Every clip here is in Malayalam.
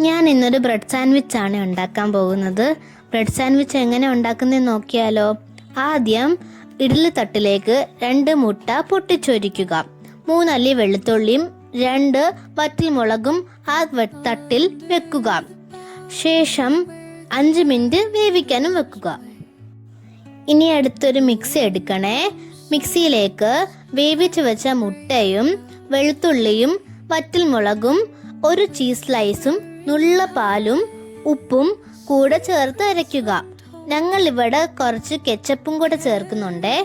ഞാൻ ഇന്നൊരു ബ്രെഡ് സാൻഡ്വിച്ച് ആണ് ഉണ്ടാക്കാൻ പോകുന്നത്. ബ്രെഡ് സാൻഡ്വിച്ച് എങ്ങനെ ഉണ്ടാക്കുന്നതെന്ന് നോക്കിയാലോ. ആദ്യം ഇഡ്ഡലി തട്ടിലേക്ക് 2 മുട്ട പൊട്ടിച്ചൊരിക്കുക. 3 അല്ലി വെളുത്തുള്ളിയും 2 വറ്റൽമുളകും ആ തട്ടിൽ വെക്കുക. ശേഷം 5 മിനിറ്റ് വേവിക്കാനും വെക്കുക. ഇനി അടുത്തൊരു മിക്സി എടുക്കണേ. മിക്സിയിലേക്ക് വേവിച്ച് വെച്ച മുട്ടയും വെളുത്തുള്ളിയും വറ്റൽമുളകും 1 ചീസ് സ്ലൈസും നുള്ള പാലും ഉപ്പും കൂടെ ചേർത്ത് അരയ്ക്കുക. ഞങ്ങൾ ഇവിടെ കുറച്ച് കെച്ചപ്പും കൂടെ ചേർക്കുന്നുണ്ടേ.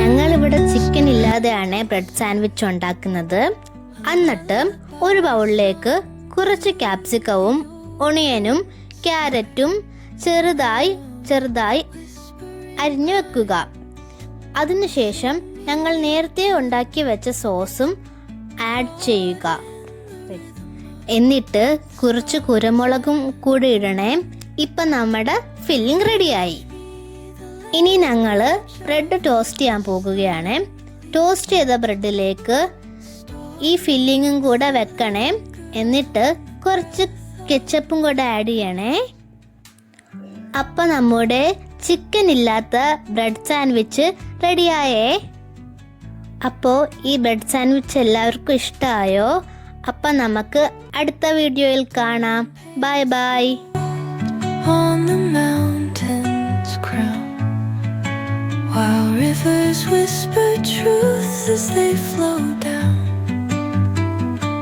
ഞങ്ങളിവിടെ ചിക്കൻ ഇല്ലാതെയാണ് ബ്രെഡ് സാൻഡ്വിച്ച് ഉണ്ടാക്കുന്നത്. എന്നിട്ട് ഒരു ബൗളിലേക്ക് കുറച്ച് ക്യാപ്സിക്കവും ഒണിയനും ക്യാരറ്റും ചെറുതായി അരിഞ്ഞു വെക്കുക. അതിനുശേഷം ഞങ്ങൾ നേരത്തെ ഉണ്ടാക്കി വെച്ച സോസും ആഡ് ചെയ്യുക. എന്നിട്ട് കുറച്ച് കുരുമുളകും കൂടി ഇടണേ. ഇപ്പം നമ്മുടെ ഫില്ലിംഗ് റെഡിയായി. ഇനി ഞങ്ങൾ ബ്രെഡ് ടോസ്റ്റ് ചെയ്യാൻ പോകുകയാണ്. ടോസ്റ്റ് ചെയ്ത ബ്രെഡിലേക്ക് ഈ ഫില്ലിങ്ങും കൂടെ വെക്കണേ. എന്നിട്ട് കുറച്ച് കെച്ചപ്പും കൂടെ ആഡ് ചെയ്യണേ. അപ്പം നമ്മുടെ ചിക്കൻ ഇല്ലാത്ത ബ്രെഡ് സാൻഡ്വിച്ച് റെഡിയായേ. അപ്പോൾ ഈ ബ്രെഡ് സാൻഡ്വിച്ച് എല്ലാവർക്കും ഇഷ്ടമായോ? അപ്പം നമുക്ക് അടുത്ത വീഡിയോയിൽ കാണാം. Bye bye. While rivers whisper truth as they flow down.